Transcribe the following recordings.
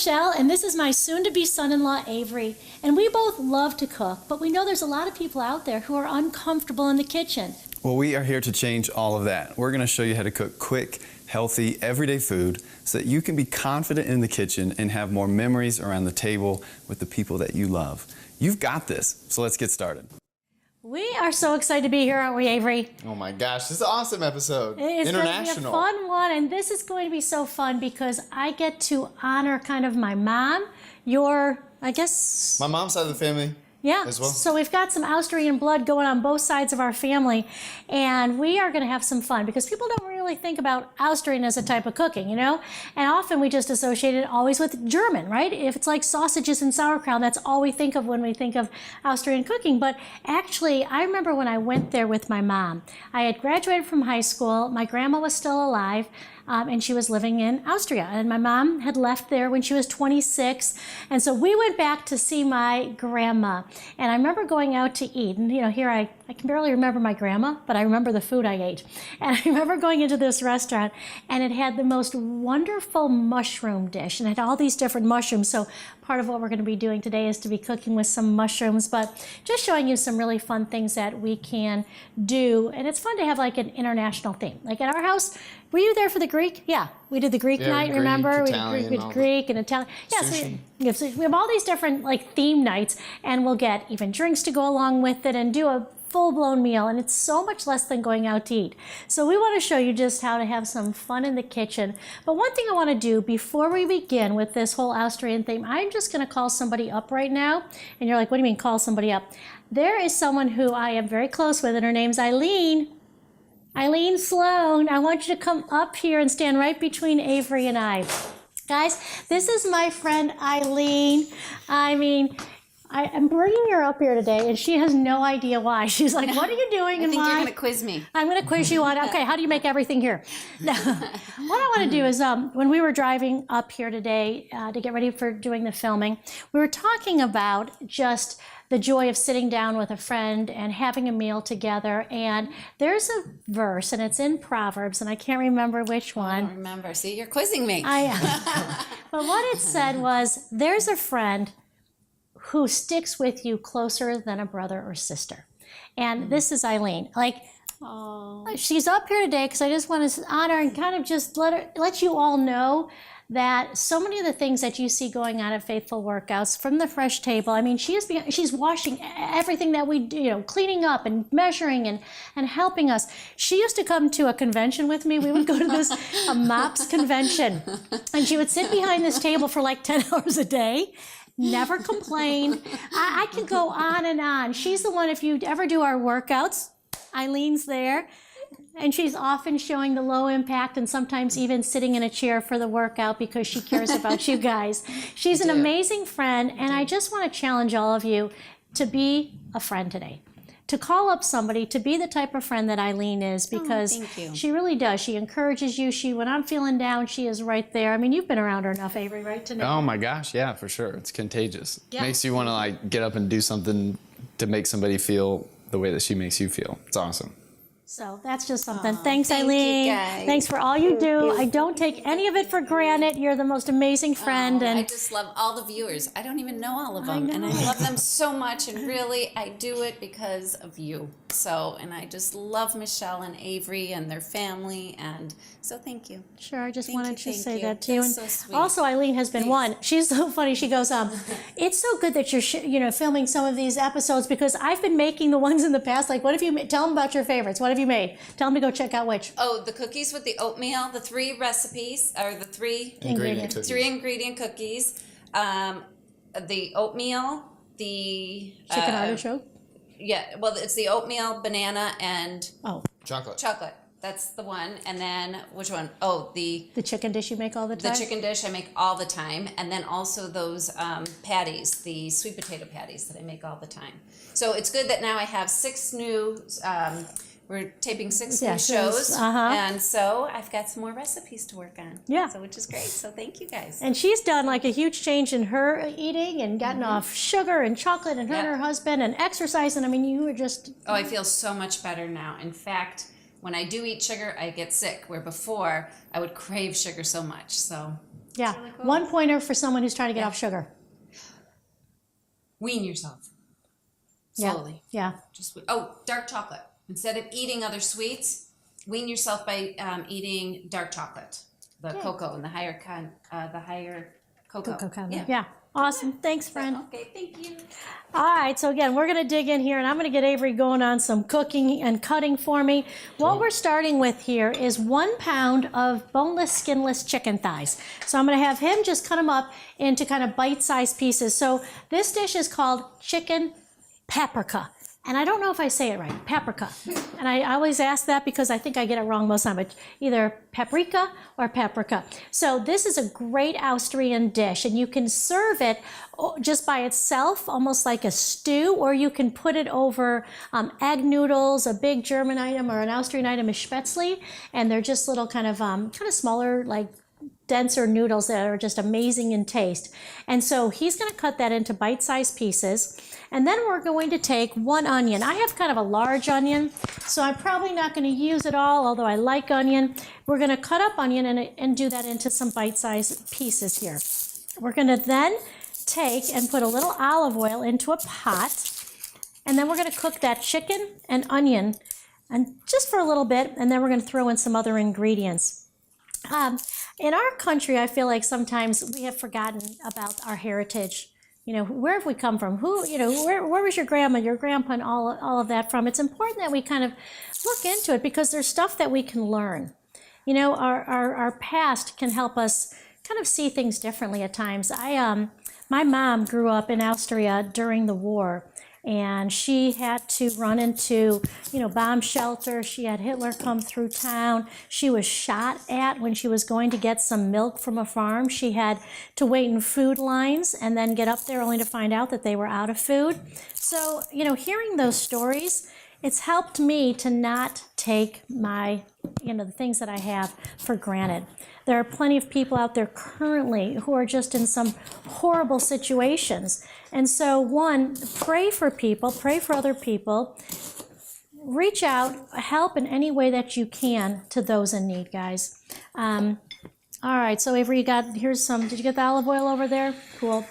Michelle, and this is my soon-to-be son-in-law, Avery. And we both love to cook, but we know there's a lot of people out there who are uncomfortable in the kitchen. Well, we are here to change all of that. We're going to show you how to cook quick, healthy, everyday food so that you can be confident in the kitchen and have more memories around the table with the people that you love. You've got this, so let's get started. We are so excited to be here, aren't we, Avery? Oh my gosh, this is an awesome episode. It's International. going to be a fun one, and this is going to be so fun because I get to honor kind of my mom, I guess... My mom's side of the family. Yeah, as well. So we've got some Austrian blood going on both sides of our family, and we are going to have some fun because people don't really think about Austrian as a type of cooking, you know? And often we just associate it always with German, right? If it's like sausages and sauerkraut, that's all we think of when we think of Austrian cooking. But actually, I remember when I went there with my mom. I had graduated from high school. My grandma was still alive. And she was living in Austria. And my mom had left there when she was 26. And so we went back to see my grandma. And I remember going out to eat. And, you know, here I can barely remember my grandma, but I remember the food I ate. And I remember going into this restaurant, and it had the most wonderful mushroom dish. And it had all these different mushrooms. So part of what we're going to be doing today is to be cooking with some mushrooms, but just showing you some really fun things that we can do. And it's fun to have like an international theme. Like at our house, were you there for the Greek? Yeah, we did the Greek night, Greek, remember? Italian, we did Greek and Italian. Yeah, so we have all these different like theme nights, and we'll get even drinks to go along with it and do a full-blown meal, and it's so much less than going out to eat. So we want to show you just how to have some fun in the kitchen. But one thing I want to do before we begin with this whole Austrian theme, I'm just going to call somebody up right now. And you're like, what do you mean call somebody up? There is someone who I am very close with, and her name's Eileen. Eileen Sloan, I want you to come up here and stand right between Avery and I. Guys, this is my friend Eileen. I mean, I'm bringing her up here today, and she has no idea why. She's like, what are you doing and why? I think you're going to quiz me. I'm going to quiz you on, okay, how do you make everything here? Now, what I want to do is, when we were driving up here today to get ready for doing the filming, we were talking about just the joy of sitting down with a friend and having a meal together. And there's a verse, and it's in Proverbs, and I can't remember which one. I don't remember. See, you're quizzing me. But what it said was, there's a friend who sticks with you closer than a brother or sister. And this is Eileen. Like, she's up here today because I just want to honor and kind of just let you all know that so many of the things that you see going on at Faithful Workouts from the fresh table, I mean, she's washing everything that we do, you know, cleaning up and measuring and helping us. She used to come to a convention with me. We would go to this a MOPS convention, and she would sit behind this table for like 10 hours a day. Never complain. I could go on and on. She's the one, if you ever do our workouts, Eileen's there. And she's often showing the low impact and sometimes even sitting in a chair for the workout because she cares about you guys. She's an amazing friend, and I just want to challenge all of you to be a friend today. To call up somebody, to be the type of friend that Eileen is, because she really does. She encourages you. When I'm feeling down, she is right there. I mean, you've been around her enough, Avery, right? To know. Oh my gosh, yeah, for sure. It's contagious. Yeah. Makes you want to like get up and do something to make somebody feel the way that she makes you feel. It's awesome. So that's just something. Thanks, thank you, Eileen. guys. Thanks for all you do. I don't take any of it for granted. You're the most amazing friend. I And just love all the viewers. I don't even know all of them, and I love them so much. And really, I do it because of you. So, and I just love Michelle and Avery and their family, and so thank you. sure, I just Thank wanted you, to thank say you. that to you. That's And so sweet. also, Eileen has been one. She's so funny. She goes, it's so good that you're filming some of these episodes because I've been making the ones in the past. Like, what have you made? Tell them about your favorites. What have you made? Tell them to go check out which. Oh, the cookies with the oatmeal, the 3 recipes, or the 3 Ingredient cookies. 3 ingredient cookies, the oatmeal, the Chicken artichoke. yeah, well, it's the oatmeal, banana, and Chocolate. chocolate. That's the one. And then which one? Oh, the chicken dish you make all the time. the chicken dish I make all the time, and then also those patties, the sweet potato patties that I make all the time. So it's good that now I have 6 new. We're taping 6 new shows, and so I've got some more recipes to work on. Yeah. So which is great. So thank you guys. And she's done like a huge change in her eating and gotten off sugar and chocolate, and her and her husband, and exercise. And I mean, you were just. Oh, I feel so much better now. In fact, when I do eat sugar, I get sick, where before I would crave sugar so much. So Yeah. really cool. 1 pointer for someone who's trying to get off sugar. wean yourself Yeah. slowly. Yeah. Dark chocolate. Instead of eating other sweets, wean yourself by eating dark chocolate, the cocoa and the higher cocoa. Cocoa. Yeah. Awesome. Thanks, friend. Okay, thank you. All right, so again, we're going to dig in here, and I'm going to get Avery going on some cooking and cutting for me. What we're starting with here is 1 pound of boneless, skinless chicken thighs. So I'm going to have him just cut them up into kind of bite-sized pieces. So this dish is called chicken paprika. And I don't know if I say it right, paprika. And I always ask that because I think I get it wrong most of the time, but either paprika or paprika. So this is a great Austrian dish, and you can serve it just by itself, almost like a stew, or you can put it over egg noodles. A big German item or an Austrian item is spätzle, and they're just little kind of smaller, like denser noodles that are just amazing in taste. And so he's going to cut that into bite-sized pieces. And then we're going to take 1 onion. I have kind of a large onion, so I'm probably not going to use it all, although I like onion. We're going to cut up onion and do that into some bite-sized pieces here. We're going to then take and put a little olive oil into a pot, and then we're going to cook that chicken and onion and just for a little bit, and then we're going to throw in some other ingredients. In our country, I feel like sometimes we have forgotten about our heritage. You know, where have we come from? Where was your grandma, your grandpa, and all of that from? It's important that we kind of look into it because there's stuff that we can learn. You know, our past can help us kind of see things differently at times. My mom grew up in Austria during the war, and she had to run into, bomb shelter. She had Hitler come through town. She was shot at when she was going to get some milk from a farm. She had to wait in food lines and then get up there only to find out that they were out of food. So, hearing those stories, it's helped me to not take my, the things that I have for granted. There are plenty of people out there currently who are just in some horrible situations. And so, one, pray for people, pray for other people. Reach out, help in any way that you can to those in need, guys. All right, so Avery, here's some, did you get the olive oil over there? Cool.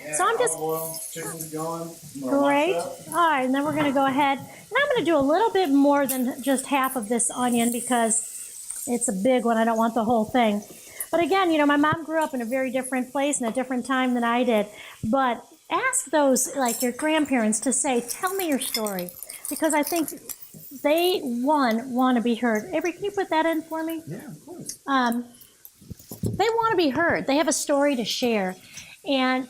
Yeah, so I'm just, olive oil, chicken's going. great. All right, and then we're gonna go ahead, and I'm gonna do a little bit more than just half of this onion because it's a big one. I don't want the whole thing. But again, my mom grew up in a very different place and a different time than I did. But ask those, like your grandparents, to say, tell me your story. Because I think they, want to be heard. Avery, can you put that in for me? Yeah, of course. They want to be heard. They have a story to share. And,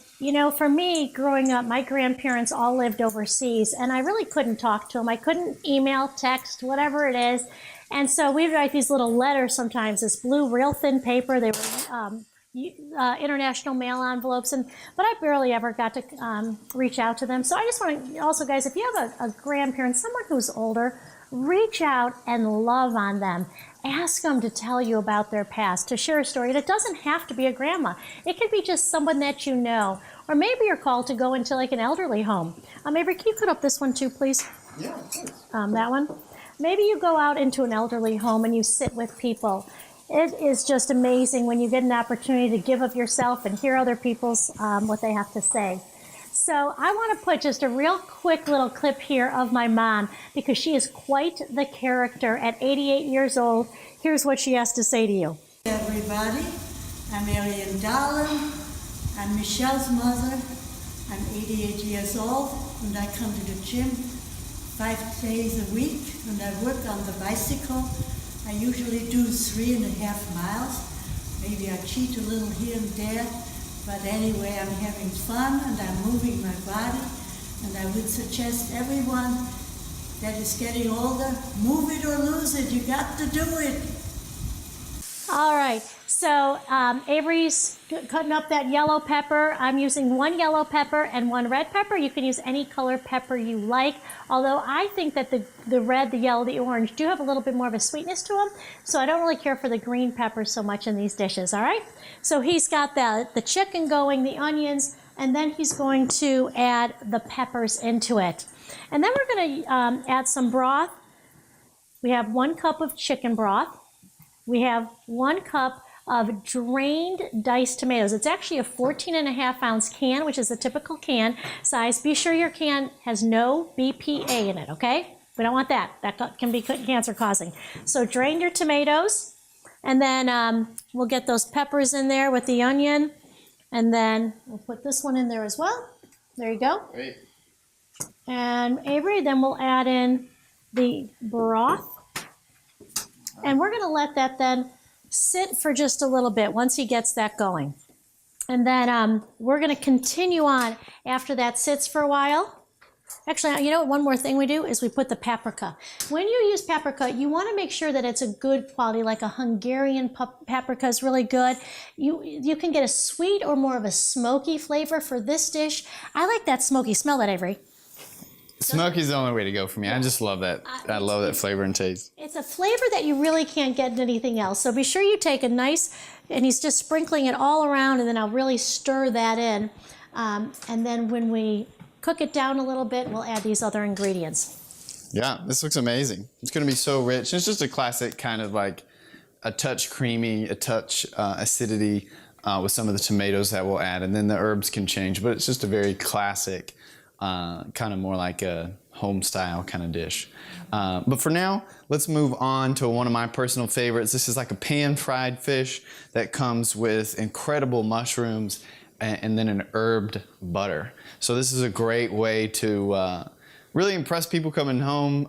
for me, growing up, my grandparents all lived overseas, and I really couldn't talk to them. I couldn't email, text, whatever it is. And so we'd write these little letters sometimes, this blue, real thin paper. They were international mail envelopes, but I barely ever got to reach out to them. So I just want to also, guys, if you have a grandparent, someone who's older, reach out and love on them. Ask them to tell you about their past, to share a story. And it doesn't have to be a grandma. It could be just someone that you know. Or maybe you're called to go into like an elderly home. Avery, can you put up this one too, please? Yeah, of course. That one. Maybe you go out into an elderly home and you sit with people. It is just amazing when you get an opportunity to give of yourself and hear other people's what they have to say. So I want to put just a real quick little clip here of my mom because she is quite the character at 88 years old. Here's what she has to say to you. Everybody, I'm Marian Dahlen. I'm Michelle's mother. I'm 88 years old and I come to the gym 5 days a week and I work on the bicycle. I usually do 3.5 miles. Maybe I cheat a little here and there, but anyway, I'm having fun and I'm moving my body. And I would suggest everyone that is getting older, move it or lose it. You got to do it. All right, so Avery's cutting up that yellow pepper. I'm using 1 yellow pepper and 1 red pepper. You can use any color pepper you like, although I think that the red, the yellow, the orange do have a little bit more of a sweetness to them, so I don't really care for the green peppers so much in these dishes, all right? So he's got the chicken going, the onions, and then he's going to add the peppers into it. And then we're going to add some broth. we have 1 cup of chicken broth. We have 1 cup of drained diced tomatoes. It's actually a 14.5-ounce can, which is the typical can size. Be sure your can has no BPA in it, okay? We don't want that. That can be cancer causing. So drain your tomatoes, and then we'll get those peppers in there with the onion, and then we'll put this one in there as well. There you go. Great. And Avery, then we'll add in the broth. And we're gonna let that then sit for just a little bit once he gets that going. And then we're gonna continue on after that sits for a while. Actually, you know what, one more thing we do is we put the paprika. When you use paprika, you wanna make sure that it's a good quality, like a Hungarian paprika is really good. You can get a sweet or more of a smoky flavor for this dish. I like that smoky. Smell that, Avery. Smoky's the only way to go for me. I just love that. I love that flavor and taste. It's a flavor that you really can't get in anything else. So be sure you take a nice, and he's just sprinkling it all around, and then I'll really stir that in. And then when we cook it down a little bit, we'll add these other ingredients. Yeah, this looks amazing. It's going to be so rich. It's just a classic kind of like a touch creamy, a touch acidity with some of the tomatoes that we'll add, and then the herbs can change. But it's just a very classic, kind of more like a home style kind of dish. But for now, let's move on to one of my personal favorites. This is like a pan fried fish that comes with incredible mushrooms and then an herbed butter. So this is a great way to really impress people coming home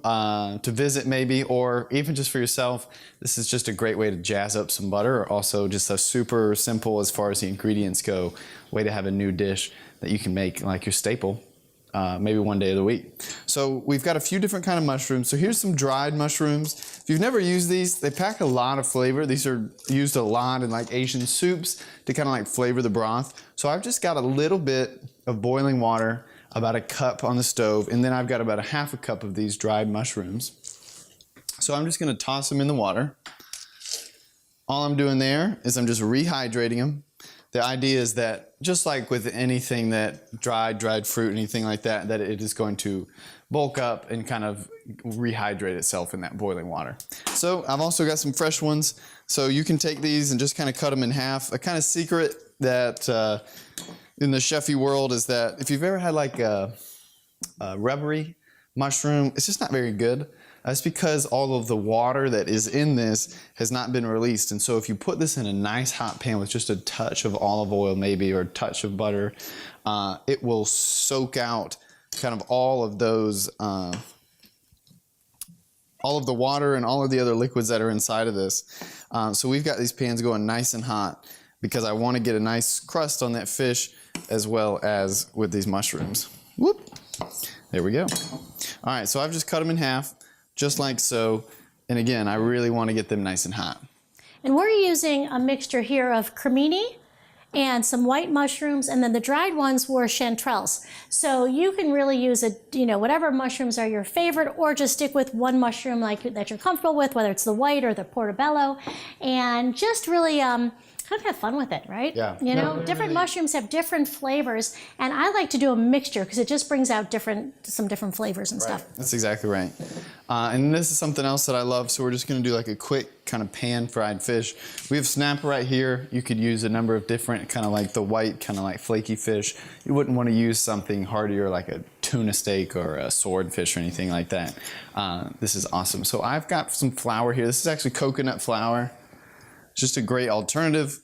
to visit maybe, or even just for yourself. This is just a great way to jazz up some butter, or also just a super simple, as far as the ingredients go, way to have a new dish that you can make like your staple. Maybe one day of the week. So we've got a few different kind of mushrooms. So here's some dried mushrooms. If you've never used these, they pack a lot of flavor. These are used a lot in like Asian soups to kind of like flavor the broth. So I've just got a little bit of boiling water, about a cup on the stove, and then I've got about a half a cup of these dried mushrooms. So I'm just gonna toss them in the water. All I'm doing there is I'm just rehydrating them. The idea is that just like with anything that dried fruit, anything like that, that it is going to bulk up and kind of rehydrate itself in that boiling water. So I've also got some fresh ones. So you can take these and just kind of cut them in half. A kind of secret that in the chefy world is that if you've ever had like a rubbery mushroom, it's just not very good. That's because all of the water that is in this has not been released. And so if you put this in a nice hot pan with just a touch of olive oil maybe, or a touch of butter, it will soak out kind of all of those, all of the water and all of the other liquids that are inside of this. So we've got these pans going nice and hot because I want to get a nice crust on that fish as well as with these mushrooms. Whoop! There we go. All right, so I've just cut them in half, just like so. And again, I really want to get them nice and hot. And we're using a mixture here of cremini and some white mushrooms, and then the dried ones were chanterelles. So you can really use whatever mushrooms are your favorite, or just stick with one mushroom like that you're comfortable with, whether it's the white or the portobello, and just really kind of have fun with it, right? Yeah. Different mushrooms have different flavors, and I like to do a mixture because it just brings out some different flavors and stuff. That's exactly right. And this is something else that I love, so we're just gonna do like a quick kind of pan fried fish. We have snapper right here. You could use a number of different kind of like the white, kind of like flaky fish. You wouldn't want to use something heartier like a tuna steak or a swordfish or anything like that. This is awesome. So I've got some flour here. This is actually coconut flour. Just a great alternative.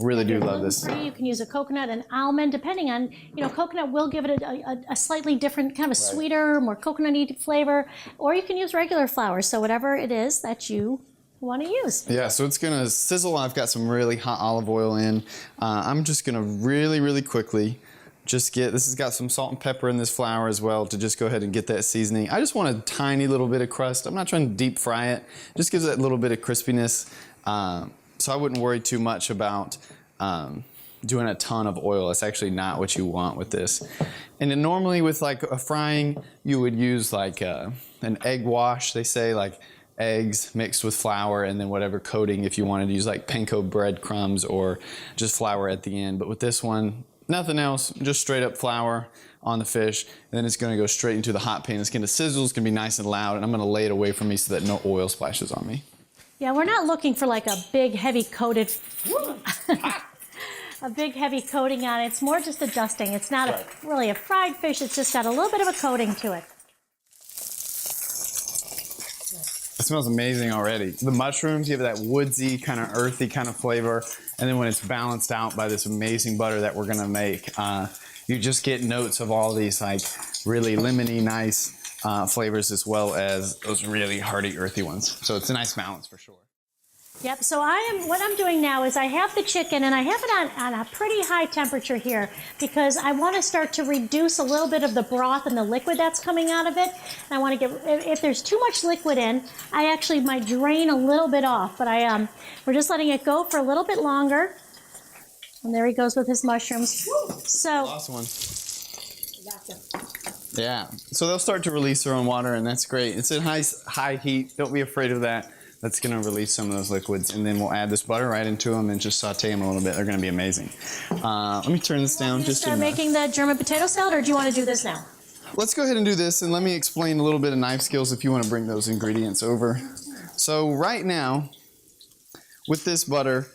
Really do love this. You can use a coconut and almond, depending on, coconut will give it a slightly different, kind of a sweeter, more coconut-y flavor, or you can use regular flour. So whatever it is that you want to use. Yeah, so it's gonna sizzle. I've got some really hot olive oil in. I'm just gonna really, really quickly this has got some salt and pepper in this flour as well to just go ahead and get that seasoning. I just want a tiny little bit of crust. I'm not trying to deep fry it. Just gives it a little bit of crispiness. So I wouldn't worry too much about doing a ton of oil. That's actually not what you want with this. And then normally with like a frying, you would use like an egg wash, they say, like eggs mixed with flour and then whatever coating, if you wanted to use like panko breadcrumbs or just flour at the end. But with this one, nothing else, just straight up flour on the fish, and then it's gonna go straight into the hot pan. It's gonna sizzle, it's gonna be nice and loud, and I'm gonna lay it away from me so that no oil splashes on me. Yeah, we're not looking for like a big, heavy coated, a big, heavy coating on it. It's more just a dusting. It's not really a fried fish. It's just got a little bit of a coating to it. It smells amazing already. The mushrooms, you have that woodsy, kind of earthy kind of flavor. And then when it's balanced out by this amazing butter that we're gonna make, you just get notes of all these like really lemony, nice flavors as well as those really hearty, earthy ones. So it's a nice balance for sure. Yep, so what I'm doing now is I have the chicken and I have it on a pretty high temperature here because I want to start to reduce a little bit of the broth and the liquid that's coming out of it. And I want to if there's too much liquid in, I actually might drain a little bit off, but we're just letting it go for a little bit longer. And there he goes with his mushrooms. So, Last one. Yeah, so they'll start to release their own water and that's great. It's at high heat, don't be afraid of that. That's gonna release some of those liquids, and then we'll add this butter right into them and just saute them a little bit. They're gonna be amazing. Let me turn this down just start a making the German potato salad, or do you want to do this now? Let's go ahead and do this, and let me explain a little bit of knife skills if you want to bring those ingredients over. So right now, with this butter,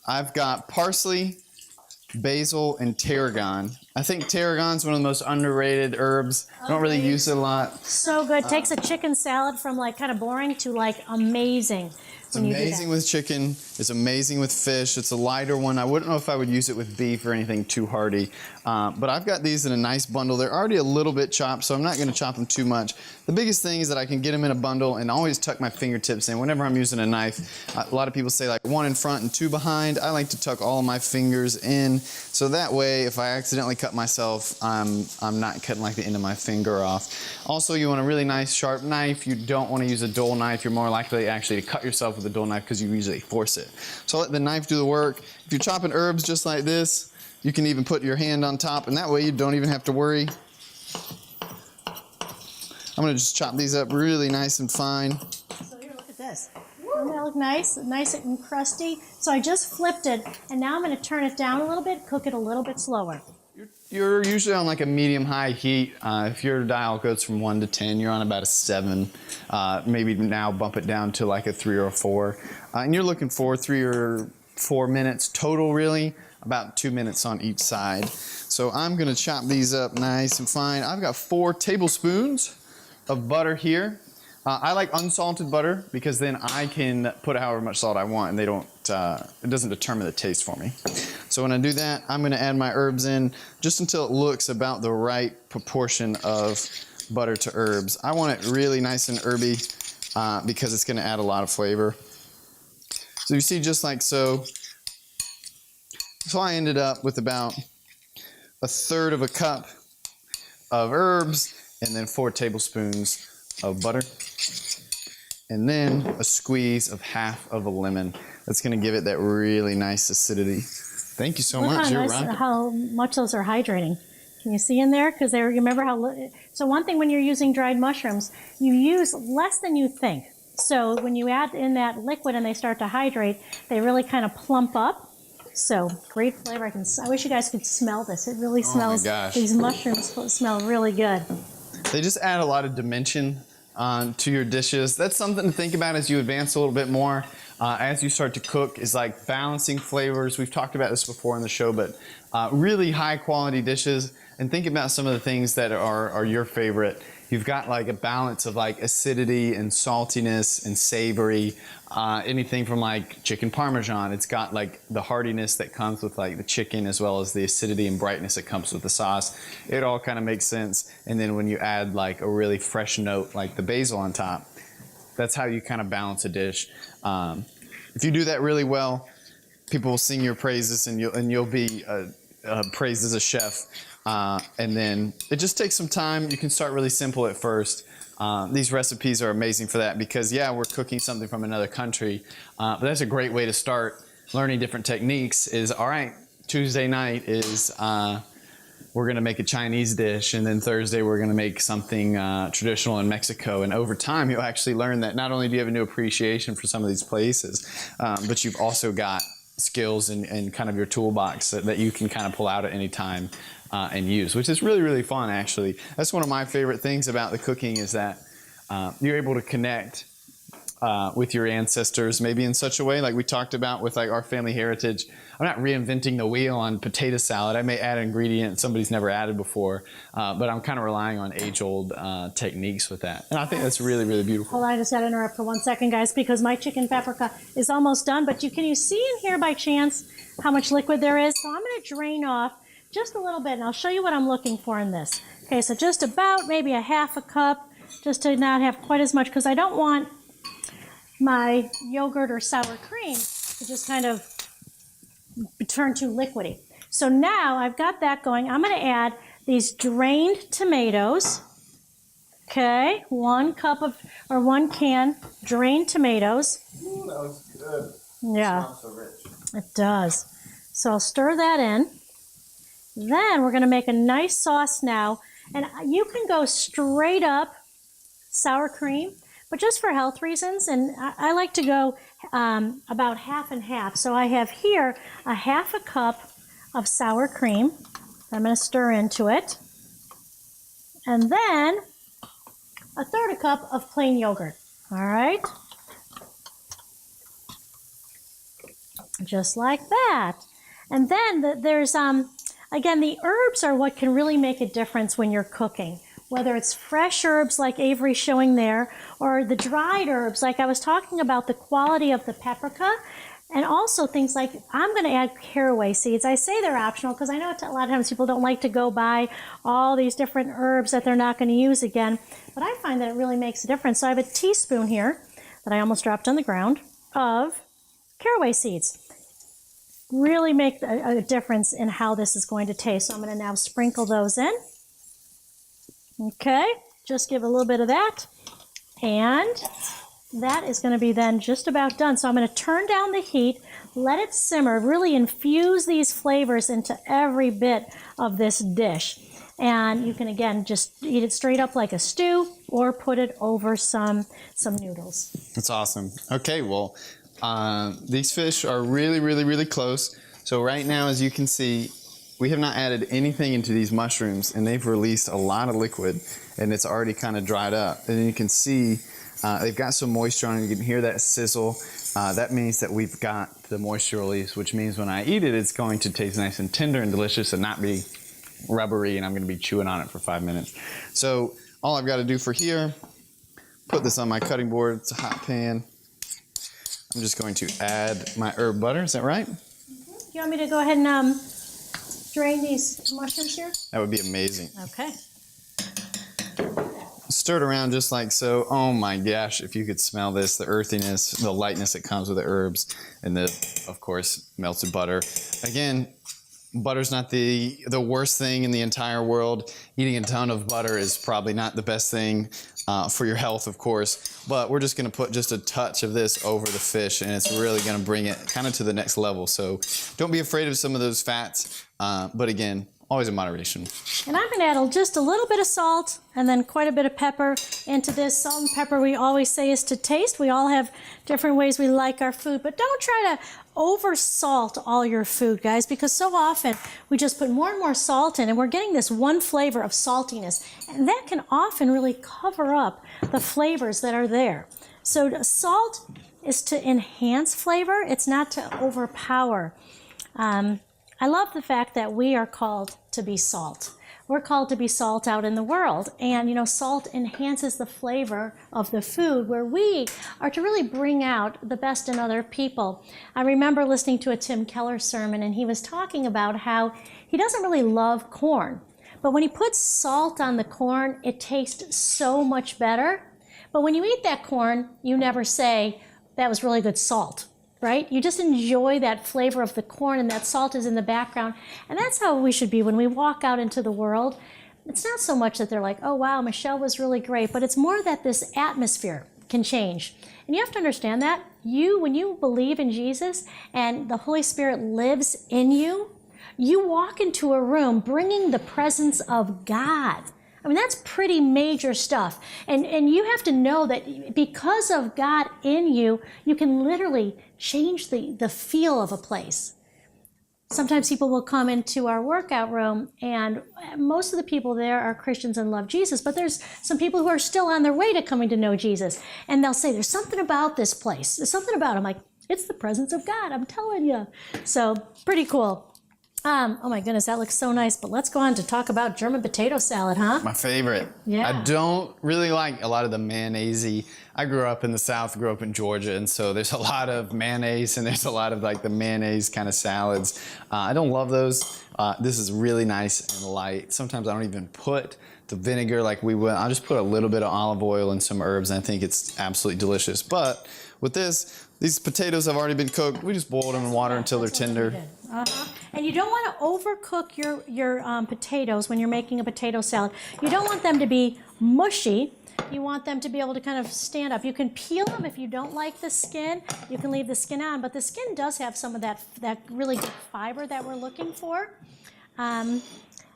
I've got parsley, basil, and tarragon. I think tarragon's one of the most underrated herbs. I don't really use it a lot. So good. Takes a chicken salad from like kind of boring to like amazing. It's amazing with chicken. It's amazing with fish. It's a lighter one. I wouldn't know if I would use it with beef or anything too hearty. But I've got these in a nice bundle. They're already a little bit chopped, so I'm not going to chop them too much. The biggest thing is that I can get them in a bundle and always tuck my fingertips in whenever I'm using a knife. A lot of people say like one in front and two behind. I like to tuck all of my fingers in, so that way if I accidentally cut myself, I'm not cutting like the end of my finger off. Also, you want a really nice sharp knife. You don't want to use a dull knife. You're more likely actually to cut yourself with a dull knife because you usually force it. So let the knife do the work. If you're chopping herbs just like this, you can even put your hand on top, and that way you don't even have to worry. I'm gonna just chop these up really nice and fine. So here, look at this. Doesn't that look nice? Nice and crusty. So I just flipped it, and now I'm going to turn it down a little bit, cook it a little bit slower. You're usually on like a medium-high heat. If your dial goes from 1 to 10, you're on about a 7. Maybe now bump it down to like a 3 or a 4. And you're looking for 3 or 4 minutes total, really. About 2 minutes on each side. So I'm going to chop these up nice and fine. I've got 4 tablespoons of butter here. I like unsalted butter because then I can put however much salt I want and it doesn't determine the taste for me. So when I do that, I'm gonna add my herbs in just until it looks about the right proportion of butter to herbs. I want it really nice and herby because it's gonna add a lot of flavor. So you see, just like so. So I ended up with about 1/3 of a cup of herbs and then 4 tablespoons of butter, and then a squeeze of half of a lemon. That's gonna give it that really nice acidity. Thank you so much. You're right. How much those are hydrating. Can you see in there? Because you remember how. So one thing when you're using dried mushrooms, you use less than you think. So when you add in that liquid and they start to hydrate, they really kind of plump up. So great flavor. I wish you guys could smell this. It really smells. Oh my gosh. These mushrooms smell really good. They just add a lot of dimension to your dishes. That's something to think about as you advance a little bit more. As you start to cook, is like balancing flavors. We've talked about this before on the show, but really high quality dishes. And think about some of the things that are your favorite. You've got like a balance of like acidity and saltiness and savory. Anything from like chicken parmesan, it's got like the heartiness that comes with like the chicken as well as the acidity and brightness that comes with the sauce. It all kind of makes sense. And then when you add like a really fresh note like the basil on top, that's how you kind of balance a dish. If you do that really well, people will sing your praises and you'll be praised as a chef. And then it just takes some time. You can start really simple at first. These recipes are amazing for that because, yeah, we're cooking something from another country. But that's a great way to start learning different techniques is, all right, Tuesday night is we're going to make a Chinese dish, and then Thursday we're going to make something traditional in Mexico. And over time, you'll actually learn that not only do you have a new appreciation for some of these places, but you've also got skills and kind of your toolbox that you can kind of pull out at any time and use, which is really, really fun, actually. That's one of my favorite things about the cooking is that you're able to connect with your ancestors maybe in such a way like we talked about with like our family heritage. I'm not reinventing the wheel on potato salad. I may add an ingredient somebody's never added before, but I'm kind of relying on age-old techniques with that. And I think that's really, really beautiful. Hold on, I just got to interrupt for 1 second, guys, because my chicken paprika is almost done. But can you see in here by chance how much liquid there is? So I'm going to drain off just a little bit, and I'll show you what I'm looking for in this. Okay, so just about maybe a half a cup, just to not have quite as much, because I don't want my yogurt or sour cream to just kind of turn too liquidy. So now I've got that going. I'm going to add these drained tomatoes. Okay, 1 can drained tomatoes. Ooh, that was good. Yeah, Smells so rich. it does. So I'll stir that in. Then we're going to make a nice sauce now. And you can go straight up sour cream, but just for health reasons, and I like to go about half and half. So I have here a half a cup of sour cream. I'm going to stir into it. And then a third a cup of plain yogurt. All right. Just like that. And then there's, again, the herbs are what can really make a difference when you're cooking. Whether it's fresh herbs like Avery's showing there, or the dried herbs like I was talking about, the quality of the paprika, and also things like I'm going to add caraway seeds. I say they're optional because I know a lot of times people don't like to go buy all these different herbs that they're not going to use again, but I find that it really makes a difference. So I have a teaspoon here that I almost dropped on the ground of caraway seeds. Really make a difference in how this is going to taste. So I'm going to now sprinkle those in. Okay, just give a little bit of that, and that is going to be then just about done. So I'm going to turn down the heat, let it simmer, really infuse these flavors into every bit of this dish. And you can, again, just eat it straight up like a stew or put it over some noodles. That's awesome. Okay, well, these fish are really, really, really close. So right now, as you can see, we have not added anything into these mushrooms, and they've released a lot of liquid, and it's already kind of dried up. And you can see they've got some moisture on it. You can hear that sizzle. That means that we've got the moisture release, which means when I eat it, it's going to taste nice and tender and delicious and not be rubbery, and I'm going to be chewing on it for 5 minutes. So all I've got to do for here, put this on my cutting board. It's a hot pan. I'm just going to add my herb butter. Is that right? You want me to go ahead and drain these mushrooms here? That would be amazing. Okay. Stir it around just like so. Oh my gosh, if you could smell this, the earthiness, the lightness that comes with the herbs, and the, of course, melted butter. Again, butter's not the worst thing in the entire world. Eating a ton of butter is probably not the best thing for your health, of course, but we're just going to put just a touch of this over the fish, and it's really going to bring it kind of to the next level. So don't be afraid of some of those fats, but again, always in moderation. And I'm going to add just a little bit of salt and then quite a bit of pepper into this. Salt and pepper, we always say, is to taste. We all have different ways we like our food, but don't try to over salt all your food, guys, because so often we just put more and more salt in, and we're getting this one flavor of saltiness, and that can often really cover up the flavors that are there. So salt is to enhance flavor. It's not to overpower. I love the fact that we are called to be salt. We're called to be salt out in the world. And, you know, salt enhances the flavor of the food, where we are to really bring out the best in other people. I remember listening to a Tim Keller sermon, and he was talking about how he doesn't really love corn. But when he puts salt on the corn, it tastes so much better. But when you eat that corn, you never say, that was really good salt. Right? You just enjoy that flavor of the corn, and that salt is in the background. And that's how we should be when we walk out into the world. It's not so much that they're like, oh, wow, Michelle was really great, but it's more that this atmosphere can change. And you have to understand that when you believe in Jesus and the Holy Spirit lives in you, you walk into a room bringing the presence of God. I I mean, that's pretty major stuff. And you have to know that because of God in you, you can literally change the feel of a place. Sometimes people will come into our workout room, and most of the people there are Christians and love Jesus, but there's some people who are still on their way to coming to know Jesus. And they'll say, there's something about this place. There's something about it. I'm like, it's the presence of God, I'm telling you. So pretty cool. Oh my goodness, that looks so nice. But let's go on to talk about German potato salad, huh? My favorite. Yeah. I don't really like a lot of the mayonnaise-y. I grew up in the South, grew up in Georgia, and so there's a lot of mayonnaise and there's a lot of like the mayonnaise kind of salads. I don't love those. This is really nice and light. Sometimes I don't even put the vinegar like we would. I'll just put a little bit of olive oil and some herbs, and I think it's absolutely delicious. But with this, these potatoes have already been cooked. We just boiled them in water until they're tender. And you don't want to overcook your potatoes when you're making a potato salad. You don't want them to be mushy. You want them to be able to kind of stand up. You can peel them if you don't like the skin. You can leave the skin on, but the skin does have some of that really good fiber that we're looking for. And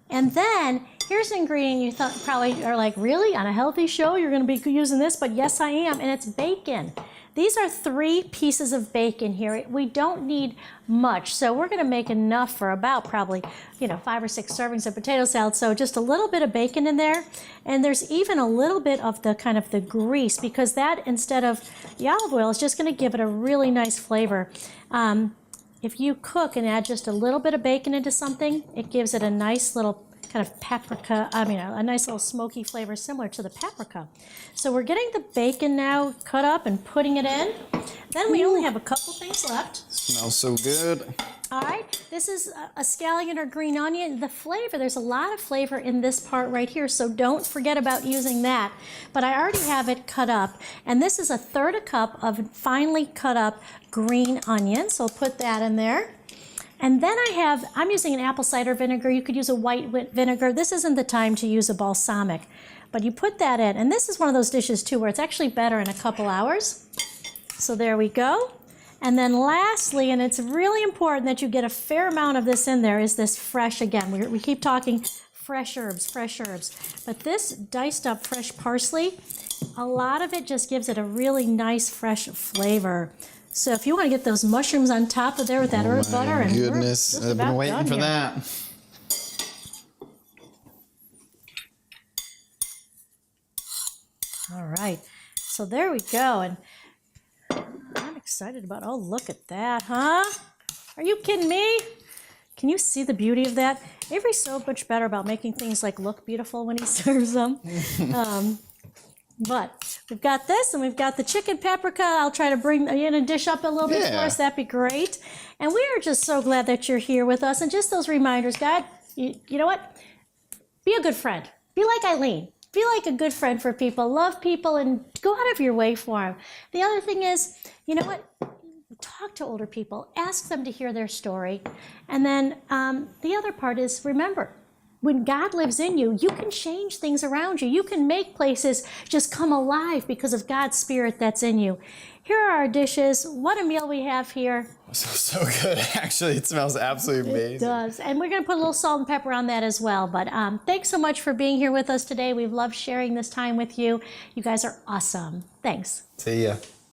then here's an ingredient you thought probably are like, really? On a healthy show, you're going to be using this? But yes, I am, and it's bacon. These are 3 pieces of bacon here. We don't need much, so we're going to make enough for about probably, 5 or 6 servings of potato salad. So just a little bit of bacon in there, and there's even a little bit of the kind of the grease, because that, instead of the olive oil, is just going to give it a really nice flavor. If you cook and add just a little bit of bacon into something, it gives it a nice little kind of paprika, a nice little smoky flavor similar to the paprika. So we're getting the bacon now cut up and putting it in. Then we only have a couple things left. Smells so good. All right, this is a scallion or green onion. The flavor, there's a lot of flavor in this part right here, so don't forget about using that. But I already have it cut up, and this is 1/3 cup of finely cut up green onion, so I'll put that in there. And then I'm using an apple cider vinegar. You could use a white vinegar. This isn't the time to use a balsamic, but you put that in. And this is one of those dishes too where it's actually better in a couple hours. So there we go. And then lastly, and it's really important that you get a fair amount of this in there, is this fresh, again, we keep talking fresh herbs. But this diced up fresh parsley, a lot of it just gives it a really nice fresh flavor. So if you want to get those mushrooms on top of there with that herb butter, and Goodness, I've been waiting for that. All right, so there we go, and I'm excited about. Oh, look at that, huh? Are you kidding me? Can you see the beauty of that? Avery's so much better about making things like look beautiful when he serves them. But we've got this, and we've got the chicken paprika. I'll try to bring in a dish up a little bit for us. That'd be great. And we are just so glad that you're here with us. And just those reminders, God, you know what? Be a good friend. Be like Eileen. Be like a good friend for people. Love people and go out of your way for them. The other thing is, you know what? Talk to older people. Ask them to hear their story. And then the other part is, remember, when God lives in you, you can change things around you. You can make places just come alive because of God's Spirit that's in you. Here are our dishes. What a meal we have here. So good. Actually, it smells absolutely amazing. It does. And we're going to put a little salt and pepper on that as well. But thanks so much for being here with us today. We've loved sharing this time with you. You guys are awesome. Thanks. See ya.